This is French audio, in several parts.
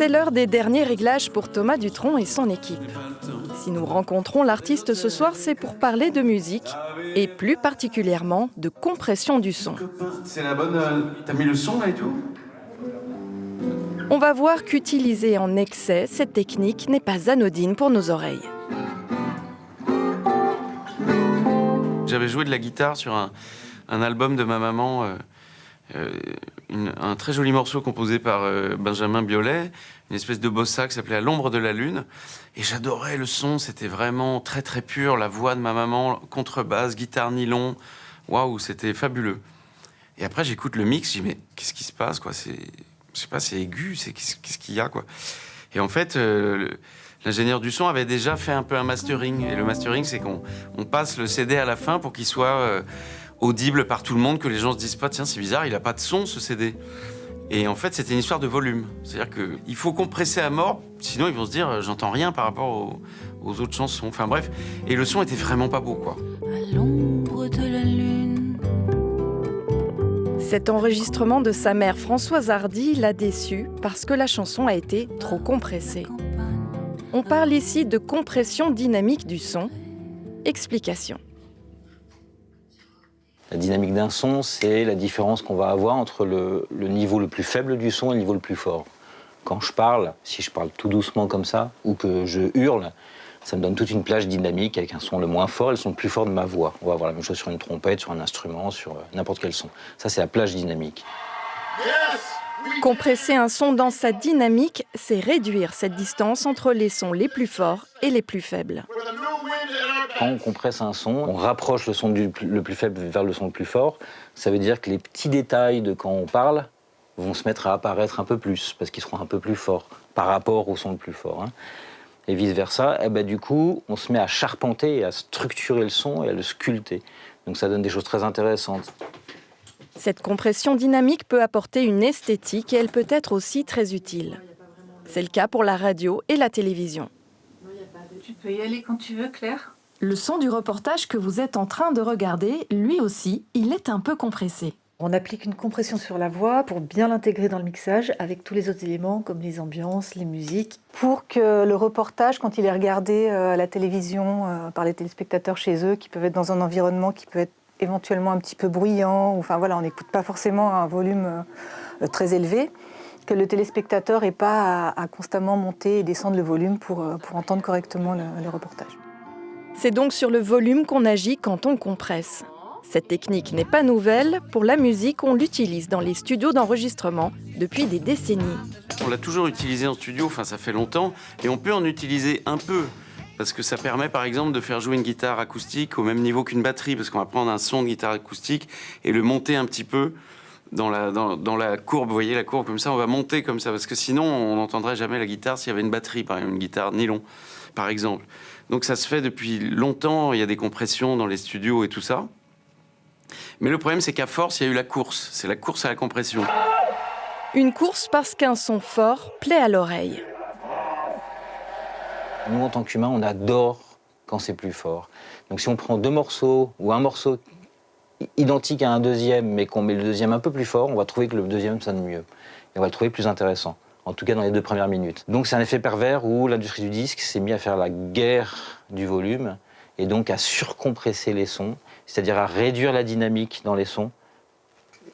C'est l'heure des derniers réglages pour Thomas Dutronc et son équipe. Si nous rencontrons l'artiste ce soir, c'est pour parler de musique et plus particulièrement de compression du son. C'est la bonne... T'as mis le son là et tout ? On va voir qu'utilisée en excès, cette technique n'est pas anodine pour nos oreilles. J'avais joué de la guitare sur un album de ma maman, un très joli morceau composé par Benjamin Biolay, une espèce de bossa qui s'appelait « À l'ombre de la lune ». Et j'adorais le son, c'était vraiment très très pur, la voix de ma maman, contrebasse, guitare nylon, waouh, c'était fabuleux. Et après j'écoute le mix, je dis mais qu'est-ce qui se passe quoi, je sais pas, c'est aigu, qu'est-ce qu'il y a quoi. Et en fait, l'ingénieur du son avait déjà fait un peu un mastering. Et le mastering, c'est qu'on passe le CD à la fin pour qu'il soit audible par tout le monde, que les gens se disent pas tiens c'est bizarre, il a pas de son ce CD. Et en fait, c'était une histoire de volume. C'est-à-dire qu'il faut compresser à mort, sinon ils vont se dire j'entends rien par rapport aux autres chansons. Enfin bref, et le son était vraiment pas beau quoi. À l'ombre de la lune. Cet enregistrement de sa mère Françoise Hardy l'a déçu parce que la chanson a été trop compressée. On parle ici de compression dynamique du son. Explication. La dynamique d'un son, c'est la différence qu'on va avoir entre le niveau le plus faible du son et le niveau le plus fort. Quand je parle, si je parle tout doucement comme ça, ou que je hurle, ça me donne toute une plage dynamique avec un son le moins fort et le son le plus fort de ma voix. On va avoir la même chose sur une trompette, sur un instrument, sur n'importe quel son. Ça, c'est la plage dynamique. Compresser un son dans sa dynamique, c'est réduire cette distance entre les sons les plus forts et les plus faibles. Quand on compresse un son, on rapproche le son le plus faible vers le son le plus fort. Ça veut dire que les petits détails de quand on parle vont se mettre à apparaître un peu plus, parce qu'ils seront un peu plus forts par rapport au son le plus fort. Et vice-versa, du coup, on se met à charpenter et à structurer le son et à le sculpter. Donc ça donne des choses très intéressantes. Cette compression dynamique peut apporter une esthétique et elle peut être aussi très utile. C'est le cas pour la radio et la télévision. Tu peux y aller quand tu veux, Claire. Le son du reportage que vous êtes en train de regarder, lui aussi, il est un peu compressé. On applique une compression sur la voix pour bien l'intégrer dans le mixage avec tous les autres éléments comme les ambiances, les musiques. Pour que le reportage, quand il est regardé à la télévision par les téléspectateurs chez eux, qui peuvent être dans un environnement qui peut être éventuellement un petit peu bruyant, enfin voilà, on n'écoute pas forcément un volume très élevé, que le téléspectateur n'ait pas à constamment monter et descendre le volume pour entendre correctement le reportage. C'est donc sur le volume qu'on agit quand on compresse. Cette technique n'est pas nouvelle. Pour la musique, on l'utilise dans les studios d'enregistrement depuis des décennies. On l'a toujours utilisé en studio, enfin ça fait longtemps, et on peut en utiliser un peu. Parce que ça permet par exemple de faire jouer une guitare acoustique au même niveau qu'une batterie, parce qu'on va prendre un son de guitare acoustique et le monter un petit peu dans la courbe. Vous voyez la courbe comme ça, on va monter comme ça, parce que sinon on n'entendrait jamais la guitare s'il y avait une batterie, par exemple une guitare nylon, par exemple. Donc ça se fait depuis longtemps, il y a des compressions dans les studios et tout ça. Mais le problème c'est qu'à force, il y a eu la course, c'est la course à la compression. Une course parce qu'un son fort plaît à l'oreille. Nous, en tant qu'humains, on adore quand c'est plus fort. Donc si on prend deux morceaux ou un morceau identique à un deuxième, mais qu'on met le deuxième un peu plus fort, on va trouver que le deuxième sonne mieux. Et on va le trouver plus intéressant, en tout cas dans les 2 premières minutes. Donc c'est un effet pervers où l'industrie du disque s'est mise à faire la guerre du volume et donc à surcompresser les sons, c'est-à-dire à réduire la dynamique dans les sons.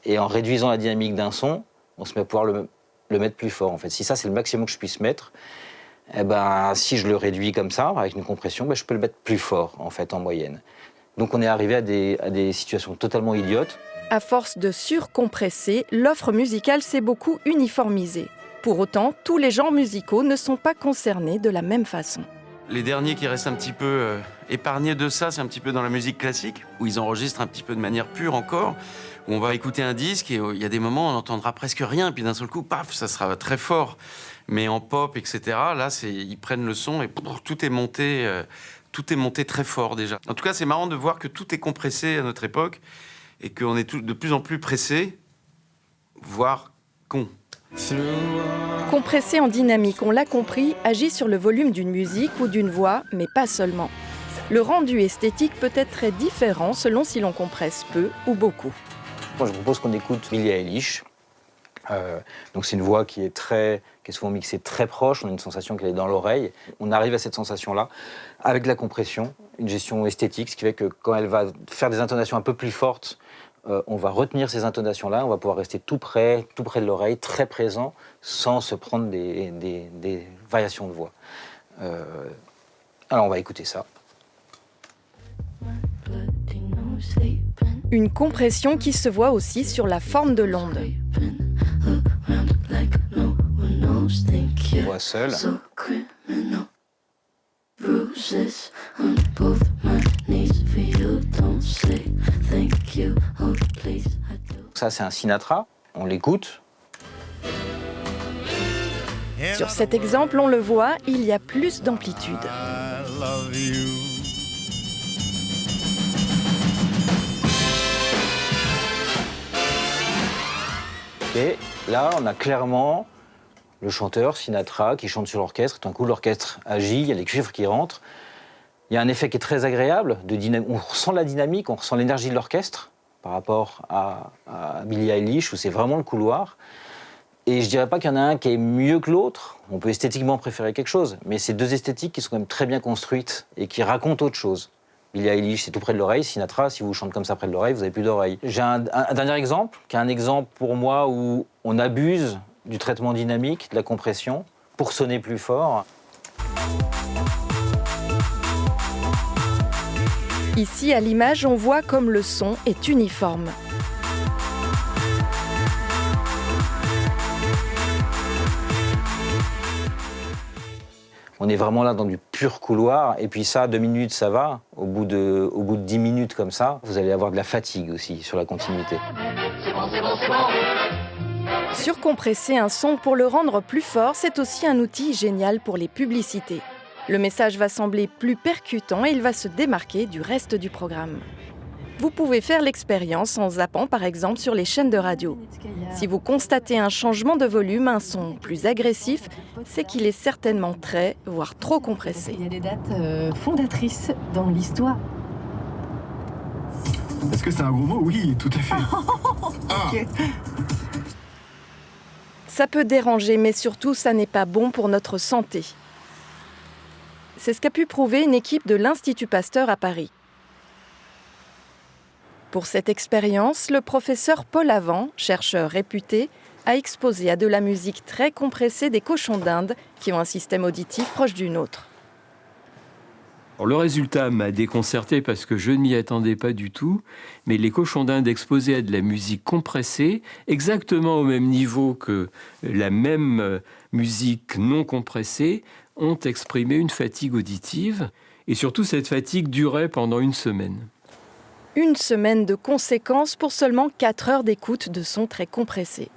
Et en réduisant la dynamique d'un son, on se met à pouvoir le mettre plus fort. En fait, si ça c'est le maximum que je puisse mettre, si je le réduis comme ça, avec une compression, je peux le mettre plus fort, en fait, en moyenne. Donc on est arrivé à des situations totalement idiotes. À force de surcompresser, l'offre musicale s'est beaucoup uniformisée. Pour autant, tous les genres musicaux ne sont pas concernés de la même façon. Les derniers qui restent un petit peu épargnés de ça, c'est un petit peu dans la musique classique, où ils enregistrent un petit peu de manière pure encore, où on va écouter un disque et il y a des moments où on n'entendra presque rien, puis d'un seul coup, paf, ça sera très fort. Mais en pop, etc., là, ils prennent le son et tout est monté très fort déjà. En tout cas, c'est marrant de voir que tout est compressé à notre époque et qu'on est de plus en plus pressé, voire con. Compresser en dynamique, on l'a compris, agit sur le volume d'une musique ou d'une voix, mais pas seulement. Le rendu esthétique peut être très différent selon si l'on compresse peu ou beaucoup. Moi, je propose qu'on écoute Billie Eilish Donc c'est une voix qui est souvent mixée très proche, on a une sensation qu'elle est dans l'oreille. On arrive à cette sensation-là avec la compression, une gestion esthétique, ce qui fait que quand elle va faire des intonations un peu plus fortes, on va retenir ces intonations-là, on va pouvoir rester tout près de l'oreille, très présent, sans se prendre des variations de voix. Alors on va écouter ça. Une compression qui se voit aussi sur la forme de l'onde. Voix seule. Ça, c'est un Sinatra. On l'écoute. Sur cet exemple, on le voit, il y a plus d'amplitude. Et là, on a clairement le chanteur Sinatra qui chante sur l'orchestre. D'un coup, l'orchestre agit, il y a les cuivres qui rentrent. Il y a un effet qui est très agréable. On ressent la dynamique, on ressent l'énergie de l'orchestre par rapport à Billie Eilish, où c'est vraiment le couloir. Et je dirais pas qu'il y en a un qui est mieux que l'autre. On peut esthétiquement préférer quelque chose, mais c'est deux esthétiques qui sont quand même très bien construites et qui racontent autre chose. Billie Eilish, c'est tout près de l'oreille. Sinatra, si vous chantez comme ça près de l'oreille, vous n'avez plus d'oreille. J'ai un dernier exemple, qui est un exemple pour moi où on abuse du traitement dynamique, de la compression, pour sonner plus fort. Ici, à l'image, on voit comme le son est uniforme. On est vraiment là dans du pur couloir. Et puis ça, 2 minutes, ça va. Au bout de 10 minutes comme ça, vous allez avoir de la fatigue aussi sur la continuité. Surcompresser un son pour le rendre plus fort, c'est aussi un outil génial pour les publicités. Le message va sembler plus percutant et il va se démarquer du reste du programme. Vous pouvez faire l'expérience en zappant par exemple sur les chaînes de radio. Si vous constatez un changement de volume, un son plus agressif, c'est qu'il est certainement très, voire trop compressé. Il y a des dates fondatrices dans l'histoire. Est-ce que c'est un gros mot? Oui, tout à fait. Ok. Ça peut déranger, mais surtout, ça n'est pas bon pour notre santé. C'est ce qu'a pu prouver une équipe de l'Institut Pasteur à Paris. Pour cette expérience, le professeur Paul Avant, chercheur réputé, a exposé à de la musique très compressée des cochons d'Inde qui ont un système auditif proche du nôtre. Alors, le résultat m'a déconcerté parce que je ne m'y attendais pas du tout, mais les cochons d'Inde exposés à de la musique compressée, exactement au même niveau que la même musique non compressée, ont exprimé une fatigue auditive, et surtout cette fatigue durait pendant 1 semaine. 1 semaine de conséquences pour seulement 4 heures d'écoute de sons très compressés.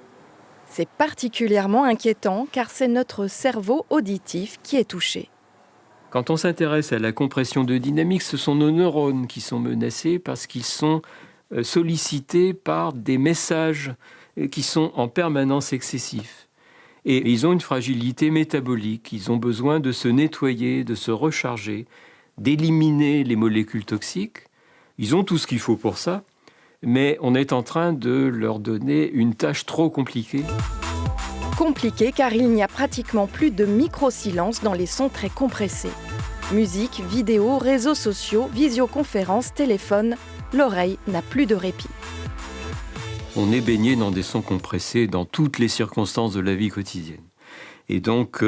C'est particulièrement inquiétant car c'est notre cerveau auditif qui est touché. Quand on s'intéresse à la compression de dynamique, ce sont nos neurones qui sont menacés parce qu'ils sont sollicités par des messages qui sont en permanence excessifs. Et ils ont une fragilité métabolique, ils ont besoin de se nettoyer, de se recharger, d'éliminer les molécules toxiques. Ils ont tout ce qu'il faut pour ça, mais on est en train de leur donner une tâche trop compliquée. Compliqué car il n'y a pratiquement plus de micro-silence dans les sons très compressés. Musique, vidéo, réseaux sociaux, visioconférences, téléphone, l'oreille n'a plus de répit. On est baigné dans des sons compressés dans toutes les circonstances de la vie quotidienne. Et donc,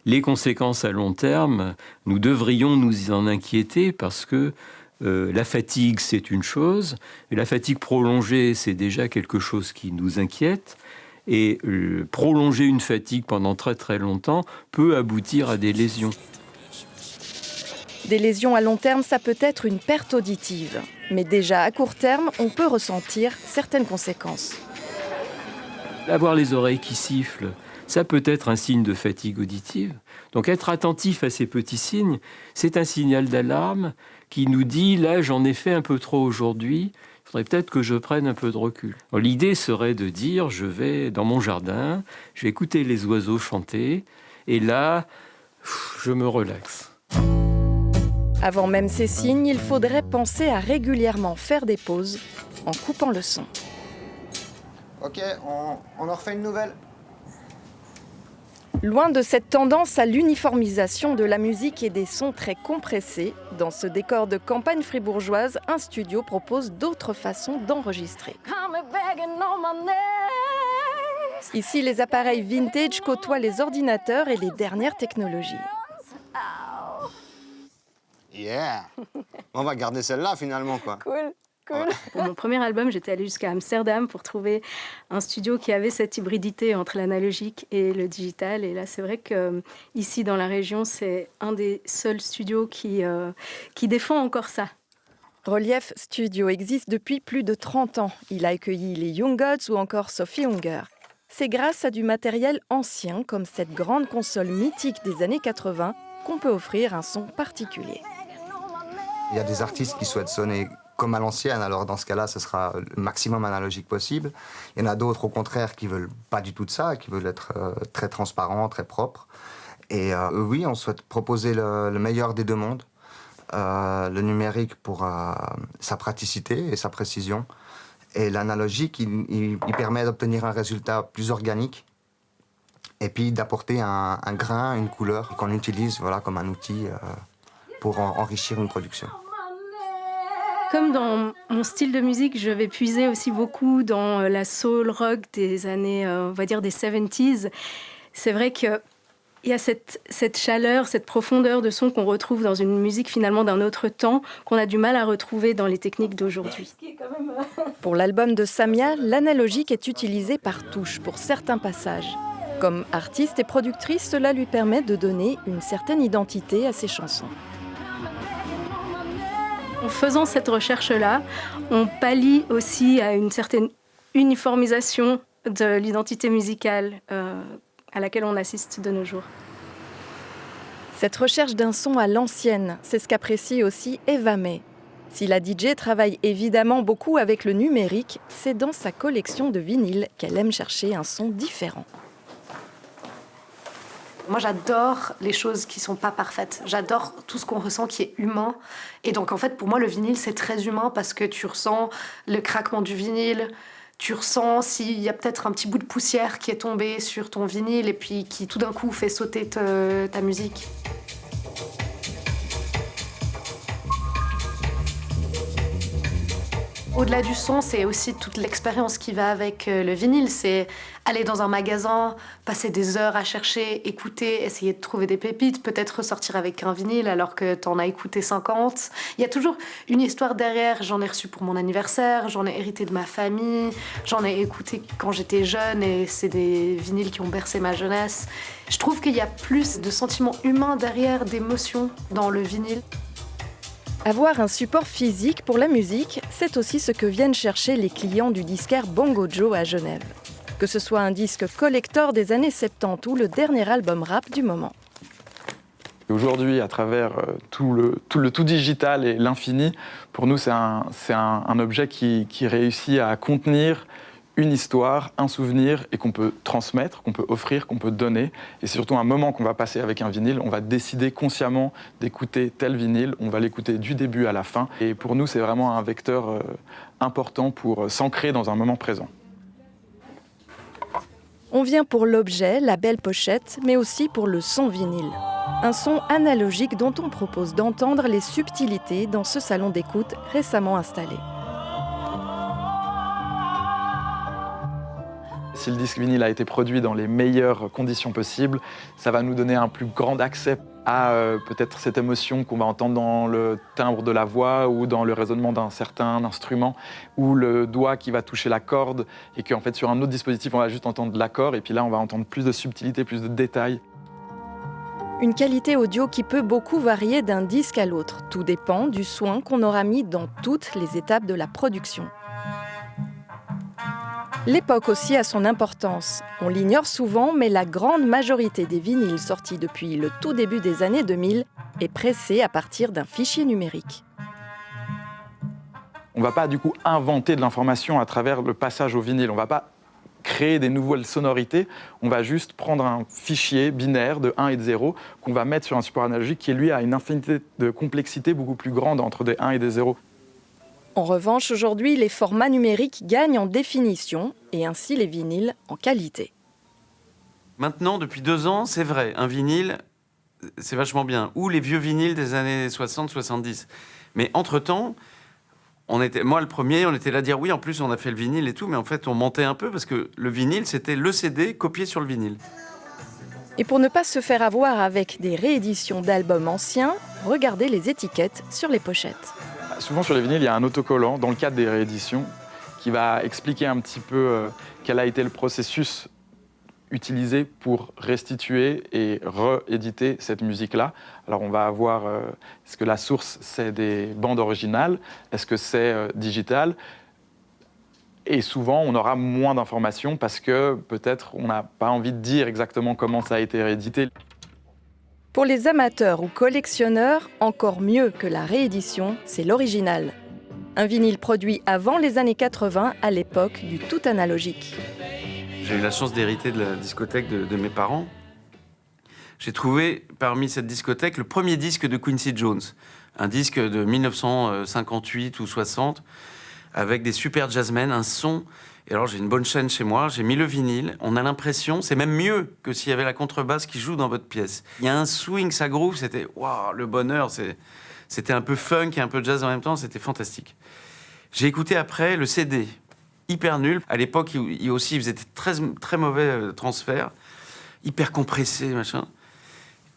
les conséquences à long terme, nous devrions nous en inquiéter parce que la fatigue, c'est une chose, et la fatigue prolongée, c'est déjà quelque chose qui nous inquiète. Et prolonger une fatigue pendant très très longtemps peut aboutir à des lésions. Des lésions à long terme, ça peut être une perte auditive. Mais déjà à court terme, on peut ressentir certaines conséquences. Avoir les oreilles qui sifflent, ça peut être un signe de fatigue auditive. Donc être attentif à ces petits signes, c'est un signal d'alarme qui nous dit « là, j'en ai fait un peu trop aujourd'hui, il faudrait peut-être que je prenne un peu de recul ». L'idée serait de dire « je vais dans mon jardin, je vais écouter les oiseaux chanter, et là, je me relaxe ». Avant même ces signes, il faudrait penser à régulièrement faire des pauses en coupant le son. Ok, on en refait une nouvelle. Loin de cette tendance à l'uniformisation de la musique et des sons très compressés, dans ce décor de campagne fribourgeoise, un studio propose d'autres façons d'enregistrer. Ici, les appareils vintage côtoient les ordinateurs et les dernières technologies. Yeah. On va garder celle-là finalement, quoi. Cool. Pour mon premier album, j'étais allée jusqu'à Amsterdam pour trouver un studio qui avait cette hybridité entre l'analogique et le digital. Et là, c'est vrai qu'ici, dans la région, c'est un des seuls studios qui défend encore ça. Relief Studio existe depuis plus de 30 ans. Il a accueilli les Young Gods ou encore Sophie Hunger. C'est grâce à du matériel ancien, comme cette grande console mythique des années 80, qu'on peut offrir un son particulier. Il y a des artistes qui souhaitent sonner comme à l'ancienne, alors dans ce cas-là, ce sera le maximum analogique possible. Il y en a d'autres, au contraire, qui veulent pas du tout de ça, qui veulent être très transparents, très propres. Et oui, on souhaite proposer le meilleur des deux mondes. Le numérique pour sa praticité et sa précision. Et l'analogique, il permet d'obtenir un résultat plus organique. Et puis d'apporter un grain, une couleur qu'on utilise comme un outil pour enrichir une production. Comme dans mon style de musique, je vais puiser aussi beaucoup dans la soul rock des années, on va dire des 70s. C'est vrai qu'il y a cette chaleur, cette profondeur de son qu'on retrouve dans une musique finalement d'un autre temps, qu'on a du mal à retrouver dans les techniques d'aujourd'hui. Pour l'album de Samia, l'analogique est utilisé par touche pour certains passages. Comme artiste et productrice, cela lui permet de donner une certaine identité à ses chansons. En faisant cette recherche-là, on pallie aussi à une certaine uniformisation de l'identité musicale à laquelle on assiste de nos jours. Cette recherche d'un son à l'ancienne, c'est ce qu'apprécie aussi Eva May. Si la DJ travaille évidemment beaucoup avec le numérique, c'est dans sa collection de vinyles qu'elle aime chercher un son différent. Moi, j'adore les choses qui sont pas parfaites. J'adore tout ce qu'on ressent qui est humain. Et donc, en fait, pour moi, le vinyle, c'est très humain parce que tu ressens le craquement du vinyle, tu ressens s'il y a peut-être un petit bout de poussière qui est tombé sur ton vinyle et puis qui, tout d'un coup, fait sauter ta musique. Au-delà du son, c'est aussi toute l'expérience qui va avec le vinyle. C'est aller dans un magasin, passer des heures à chercher, écouter, essayer de trouver des pépites, peut-être ressortir avec un vinyle alors que t'en as écouté 50. Il y a toujours une histoire derrière. J'en ai reçu pour mon anniversaire, j'en ai hérité de ma famille, j'en ai écouté quand j'étais jeune et c'est des vinyles qui ont bercé ma jeunesse. Je trouve qu'il y a plus de sentiments humains derrière, d'émotions dans le vinyle. Avoir un support physique pour la musique, c'est aussi ce que viennent chercher les clients du disquaire Bongo Joe à Genève. Que ce soit un disque collector des années 70 ou le dernier album rap du moment. Aujourd'hui, à travers tout le tout digital et l'infini, pour nous, c'est un objet qui réussit à contenir une histoire, un souvenir, et qu'on peut transmettre, qu'on peut offrir, qu'on peut donner. Et c'est surtout un moment qu'on va passer avec un vinyle. On va décider consciemment d'écouter tel vinyle. On va l'écouter du début à la fin. Et pour nous, c'est vraiment un vecteur important pour s'ancrer dans un moment présent. On vient pour l'objet, la belle pochette, mais aussi pour le son vinyle. Un son analogique dont on propose d'entendre les subtilités dans ce salon d'écoute récemment installé. Si le disque vinyle a été produit dans les meilleures conditions possibles, ça va nous donner un plus grand accès à peut-être cette émotion qu'on va entendre dans le timbre de la voix ou dans le résonnement d'un certain instrument, ou le doigt qui va toucher la corde et qu'en fait sur un autre dispositif on va juste entendre l'accord et puis là on va entendre plus de subtilité, plus de détails. Une qualité audio qui peut beaucoup varier d'un disque à l'autre. Tout dépend du soin qu'on aura mis dans toutes les étapes de la production. L'époque aussi a son importance. On l'ignore souvent, mais la grande majorité des vinyles sortis depuis le tout début des années 2000 est pressée à partir d'un fichier numérique. On ne va pas du coup inventer de l'information à travers le passage au vinyle. On ne va pas créer des nouvelles sonorités. On va juste prendre un fichier binaire de 1 et de 0 qu'on va mettre sur un support analogique qui, lui, a une infinité de complexité beaucoup plus grande entre des 1 et des 0. En revanche, aujourd'hui, les formats numériques gagnent en définition et ainsi les vinyles en qualité. Maintenant, depuis 2 ans, c'est vrai, un vinyle, c'est vachement bien. Ou les vieux vinyles des années 60-70. Mais entre-temps, moi, le premier, on était là à dire oui, en plus, on a fait le vinyle et tout, mais en fait, on mentait un peu parce que le vinyle, c'était le CD copié sur le vinyle. Et pour ne pas se faire avoir avec des rééditions d'albums anciens, regardez les étiquettes sur les pochettes. Souvent, sur les vinyles, il y a un autocollant dans le cadre des rééditions qui va expliquer un petit peu quel a été le processus utilisé pour restituer et rééditer cette musique-là. Alors on va avoir, est-ce que la source c'est des bandes originales, est-ce que c'est digital? Et souvent on aura moins d'informations parce que peut-être on n'a pas envie de dire exactement comment ça a été réédité. Pour les amateurs ou collectionneurs, encore mieux que la réédition, c'est l'original. Un vinyle produit avant les années 80, à l'époque du tout analogique. J'ai eu la chance d'hériter de la discothèque de mes parents. J'ai trouvé parmi cette discothèque le premier disque de Quincy Jones, un disque de 1958 ou 60, avec des super jazzmen, un son. Et alors j'ai une bonne chaîne chez moi, j'ai mis le vinyle, on a l'impression, c'est même mieux que s'il y avait la contrebasse qui joue dans votre pièce. Il y a un swing, ça groove, c'était waouh, le bonheur, c'était un peu funk et un peu jazz en même temps, c'était fantastique. J'ai écouté après le CD. Hyper nul. À l'époque, il faisait très, très mauvais transferts, hyper compressé, machin.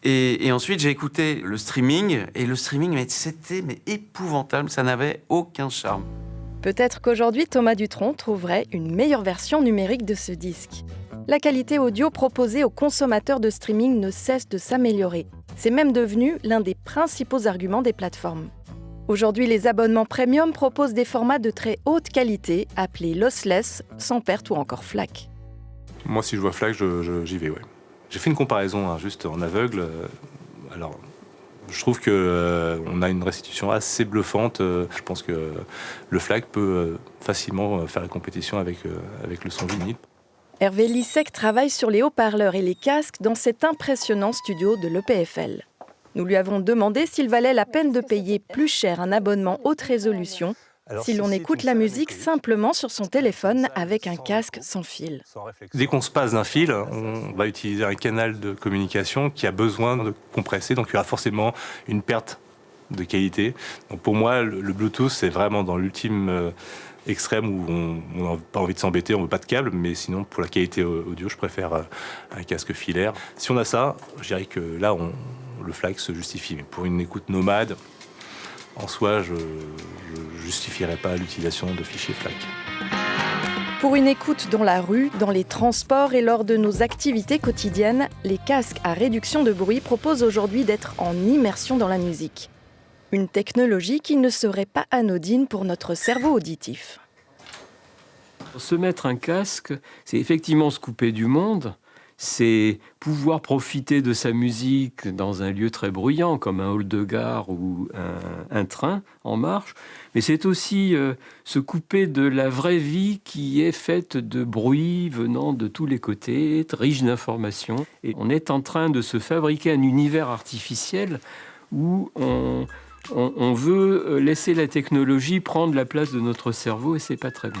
Et ensuite, j'ai écouté le streaming, et le streaming, c'était épouvantable, ça n'avait aucun charme. Peut-être qu'aujourd'hui, Thomas Dutronc trouverait une meilleure version numérique de ce disque. La qualité audio proposée aux consommateurs de streaming ne cesse de s'améliorer. C'est même devenu l'un des principaux arguments des plateformes. Aujourd'hui, les abonnements premium proposent des formats de très haute qualité, appelés lossless, sans perte ou encore FLAC. Moi, si je vois FLAC, j'y vais, ouais. J'ai fait une comparaison juste en aveugle. Alors, je trouve qu'on a une restitution assez bluffante. Je pense que le FLAC peut facilement faire la compétition avec le son vinyle. Hervé Lissec travaille sur les haut-parleurs et les casques dans cet impressionnant studio de l'EPFL. Nous lui avons demandé s'il valait la peine de payer plus cher un abonnement haute résolution si l'on écoute la musique simplement sur son téléphone avec un casque sans fil. Dès qu'on se passe d'un fil, on va utiliser un canal de communication qui a besoin de compresser, donc il y aura forcément une perte de qualité. Donc pour moi, le Bluetooth, c'est vraiment dans l'ultime extrême où on n'a pas envie de s'embêter, on ne veut pas de câble, mais sinon pour la qualité audio, je préfère un casque filaire. Si on a ça, je dirais que là, le FLAC se justifie. Mais pour une écoute nomade, en soi, je ne justifierais pas l'utilisation de fichiers FLAC. Pour une écoute dans la rue, dans les transports et lors de nos activités quotidiennes, les casques à réduction de bruit proposent aujourd'hui d'être en immersion dans la musique. Une technologie qui ne serait pas anodine pour notre cerveau auditif. Se mettre un casque, c'est effectivement se couper du monde, c'est pouvoir profiter de sa musique dans un lieu très bruyant comme un hall de gare ou un train en marche, mais c'est aussi se couper de la vraie vie qui est faite de bruit venant de tous les côtés, riche d'informations. Et on est en train de se fabriquer un univers artificiel où on veut laisser la technologie prendre la place de notre cerveau et c'est pas très bon.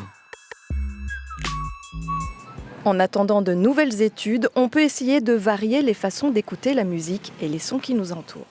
En attendant de nouvelles études, on peut essayer de varier les façons d'écouter la musique et les sons qui nous entourent.